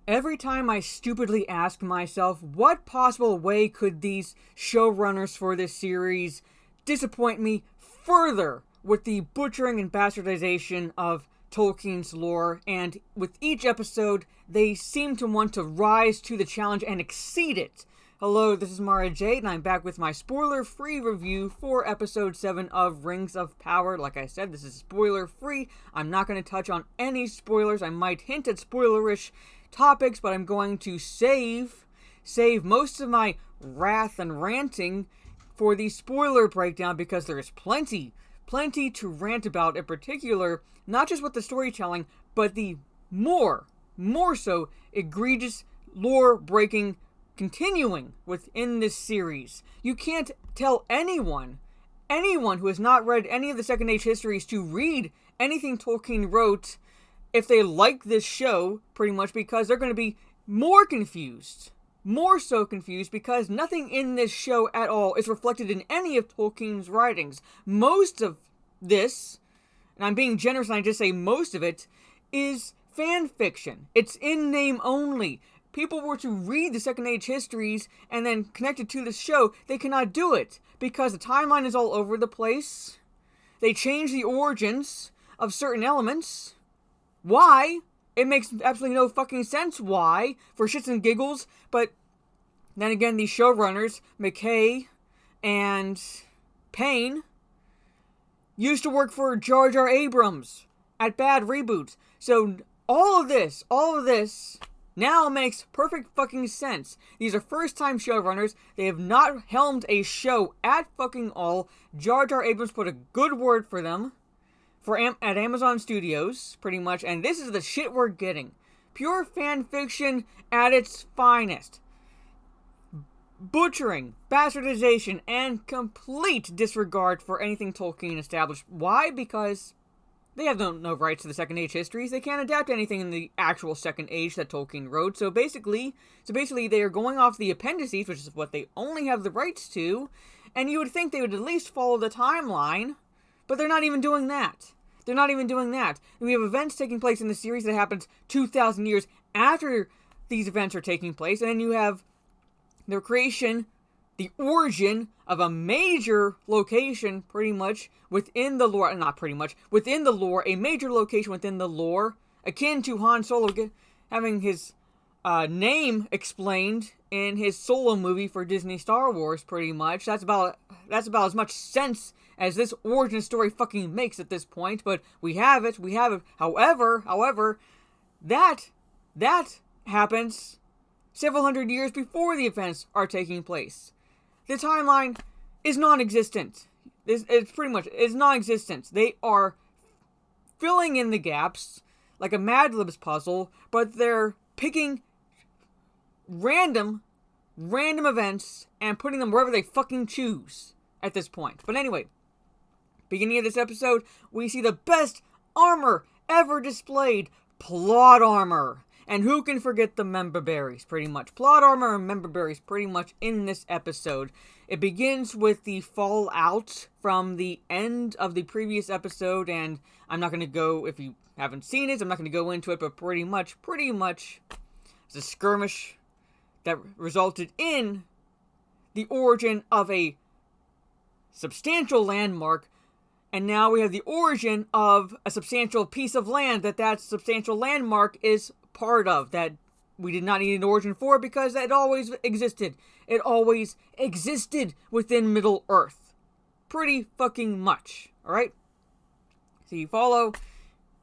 Every time I stupidly ask myself, what possible way could these showrunners for this series disappoint me further with the butchering and bastardization of Tolkien's lore, and with each episode, they seem to want to rise to the challenge and exceed it. Hello, this is Mara Jade, and I'm back with my spoiler-free review for Episode 7 of Rings of Power. Like I said, this is spoiler-free. I'm not going to touch on any spoilers. I might hint at spoilerish topics, but I'm going to save most of my wrath and ranting for the spoiler breakdown, because there is plenty to rant about, in particular, not just with the storytelling, but the more so egregious lore-breaking continuing within this series. You can't tell anyone who has not read any of the Second Age histories to read anything Tolkien wrote if they like this show, pretty much, because they're going to be more so confused, because nothing in this show at all is reflected in any of Tolkien's writings. Most of this, and I'm being generous and I just say most of it, is fan fiction. It's in name only. People were to read the Second Age histories and then connect it to the show, they cannot do it, because the timeline is all over the place. They change the origins of certain elements. Why? It makes absolutely no fucking sense why, for shits and giggles, but then again, these showrunners, McKay and Payne, used to work for Jar Jar Abrams at Bad Reboots. So all of this now makes perfect fucking sense. These are first-time showrunners. They have not helmed a show at fucking all. Jar Jar Abrams put a good word for them at Amazon Studios, pretty much, and this is the shit we're getting. Pure fan fiction at its finest. Butchering, bastardization, and complete disregard for anything Tolkien established. Why? Because they have no rights to the Second Age histories. They can't adapt anything in the actual Second Age that Tolkien wrote. So basically they are going off the appendices, which is what they only have the rights to, and you would think they would at least follow the timeline, but they're not even doing that. We have events taking place in the series that happens 2,000 years after these events are taking place, and then you have their creation, the origin of a major location, pretty much, within the lore, a major location within the lore, akin to Han Solo having his name explained in his Solo movie for Disney Star Wars, pretty much. That's about as much sense as this origin story fucking makes at this point, but we have it. However, that happens several hundred years before the events are taking place. The timeline is non-existent. It's non-existent. They are filling in the gaps like a Mad Libs puzzle, but they're picking random events and putting them wherever they fucking choose at this point. But anyway, beginning of this episode, we see the best armor ever displayed, plot armor. And who can forget the member berries, pretty much. Plot armor and member berries, pretty much, in this episode. It begins with the fallout from the end of the previous episode, and I'm not going to go, if you haven't seen it, I'm not going to go into it, but pretty much, it's a skirmish that resulted in the origin of a substantial landmark, and now we have the origin of a substantial piece of land that substantial landmark is part of, that we did not need an origin for, because it always existed. It always existed within Middle Earth. Pretty fucking much, alright? So you follow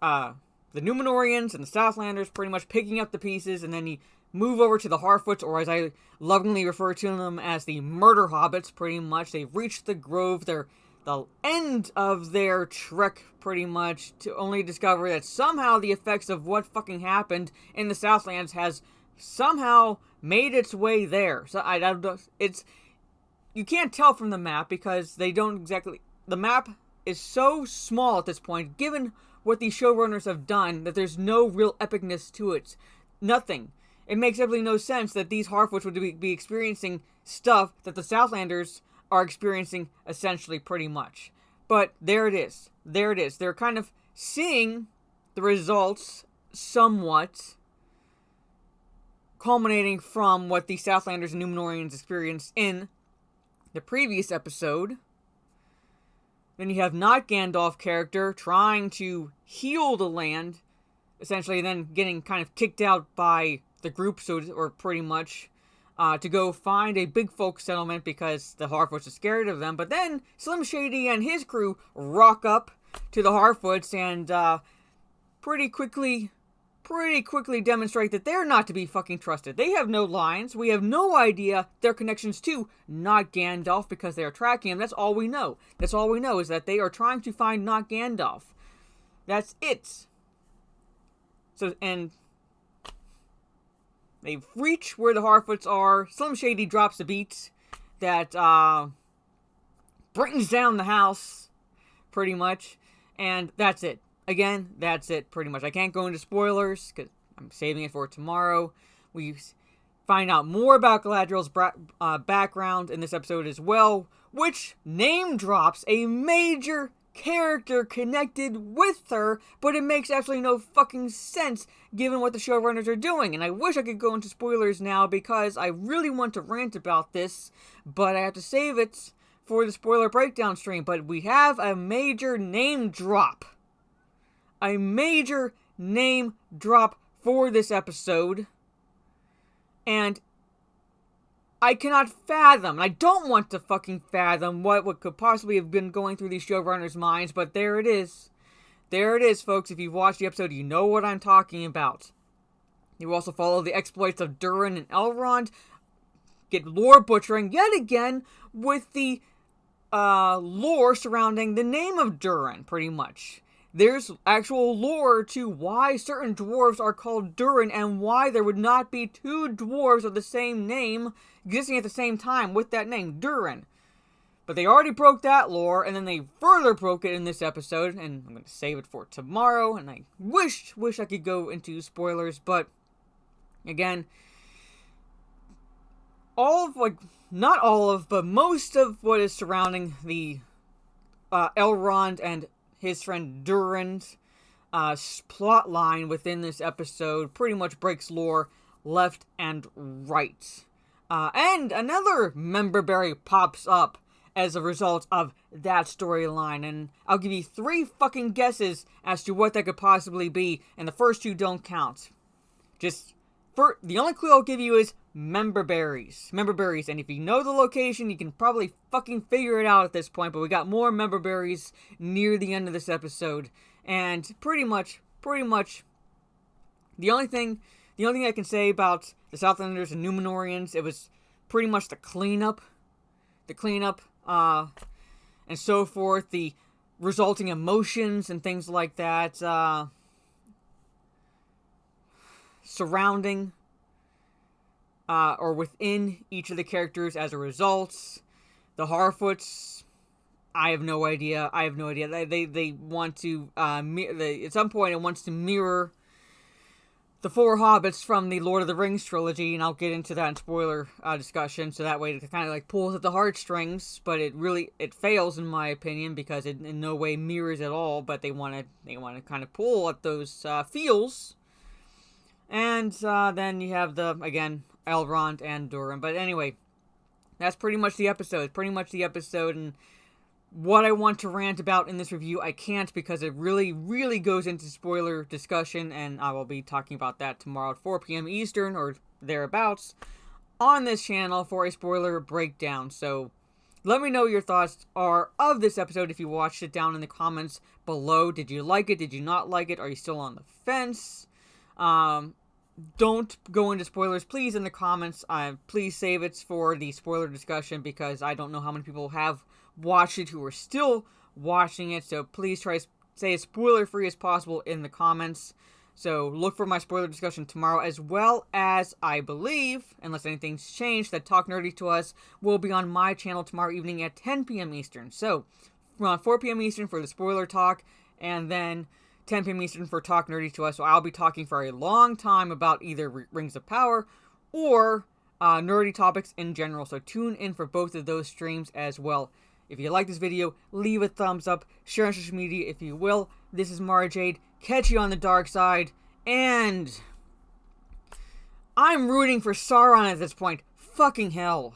the Númenóreans and the Southlanders pretty much picking up the pieces, and then you move over to the Harfoots, or as I lovingly refer to them as the Murder Hobbits, pretty much. They've reached the Grove. They're the end of their trek, pretty much, to only discover that somehow the effects of what fucking happened in the Southlands has somehow made its way there. So you can't tell from the map, because the map is so small at this point, given what these showrunners have done, that there's no real epicness to it. Nothing. It makes absolutely no sense that these Harfoots would be experiencing stuff that the Southlanders are experiencing, essentially, pretty much. But there it is. They're kind of seeing the results somewhat culminating from what the Southlanders and Númenóreans experienced in the previous episode. Then you have not Gandalf character trying to heal the land, essentially, then getting kind of kicked out by the group, or pretty much, to go find a big folk settlement because the Harfoots are scared of them. But then Slim Shady and his crew rock up to the Harfoots and pretty quickly demonstrate that they're not to be fucking trusted. They have no lines. We have no idea their connections to not Gandalf because they are tracking him. That's all we know. That's all we know is that they are trying to find not Gandalf. That's it. So, and they reach where the Harfoots are. Slim Shady drops a beat that brings down the house, pretty much. And that's it. Again, that's it, pretty much. I can't go into spoilers, because I'm saving it for tomorrow. We find out more about Galadriel's background in this episode as well, which name drops a major character connected with her, but it makes absolutely no fucking sense given what the showrunners are doing. And I wish I could go into spoilers now, because I really want to rant about this, but I have to save it for the spoiler breakdown stream. But we have a major name drop. A major name drop for this episode. And I cannot fathom, and I don't want to fucking fathom what could possibly have been going through these showrunners' minds, but there it is. There it is, folks. If you've watched the episode, you know what I'm talking about. You also follow the exploits of Durin and Elrond, get lore butchering yet again with the lore surrounding the name of Durin, pretty much. There's actual lore to why certain dwarves are called Durin and why there would not be two dwarves of the same name existing at the same time with that name, Durin. But they already broke that lore, and then they further broke it in this episode, and I'm going to save it for tomorrow, and I wish I could go into spoilers, but again, not all of, but most of what is surrounding the Elrond and his friend Durin's plot line within this episode pretty much breaks lore left and right. And another member berry pops up as a result of that storyline, and I'll give you 3 fucking guesses as to what that could possibly be, and the first 2 don't count. The only clue I'll give you is member berries. Member berries, and if you know the location, you can probably fucking figure it out at this point, but we got more member berries near the end of this episode, and pretty much, the only thing I can say about the Southlanders and Númenóreans, it was pretty much the cleanup, and so forth, the resulting emotions and things like that, surrounding or within each of the characters as a result. The Harfoots, I have no idea. They want to, at some point it wants to mirror the 4 hobbits from the Lord of the Rings trilogy, and I'll get into that in spoiler discussion, so that way it kind of like pulls at the heartstrings, but it fails in my opinion, because it in no way mirrors at all, but they want to kind of pull at those feels. And then you have again, Elrond and Durin. But anyway, that's pretty much the episode. And what I want to rant about in this review, I can't, because it really, really goes into spoiler discussion, and I will be talking about that tomorrow at 4 p.m. Eastern, or thereabouts, on this channel for a spoiler breakdown. So let me know your thoughts are of this episode if you watched it down in the comments below. Did you like it? Did you not like it? Are you still on the fence? Don't go into spoilers, please, in the comments. Please save it for the spoiler discussion, because I don't know how many people have watched it who are still watching it, so please try to stay as spoiler-free as possible in the comments. So look for my spoiler discussion tomorrow, as well as, I believe, unless anything's changed, that Talk Nerdy to Us will be on my channel tomorrow evening at 10 p.m. Eastern. So, around 4 p.m. Eastern for the spoiler talk, and then 10 p.m. Eastern for Talk Nerdy to Us. So I'll be talking for a long time about either Rings of Power or nerdy topics in general. So tune in for both of those streams as well. If you like this video, leave a thumbs up, share on social media if you will. This is Mara Jade. Catch you on the dark side, and I'm rooting for Sauron at this point. Fucking hell.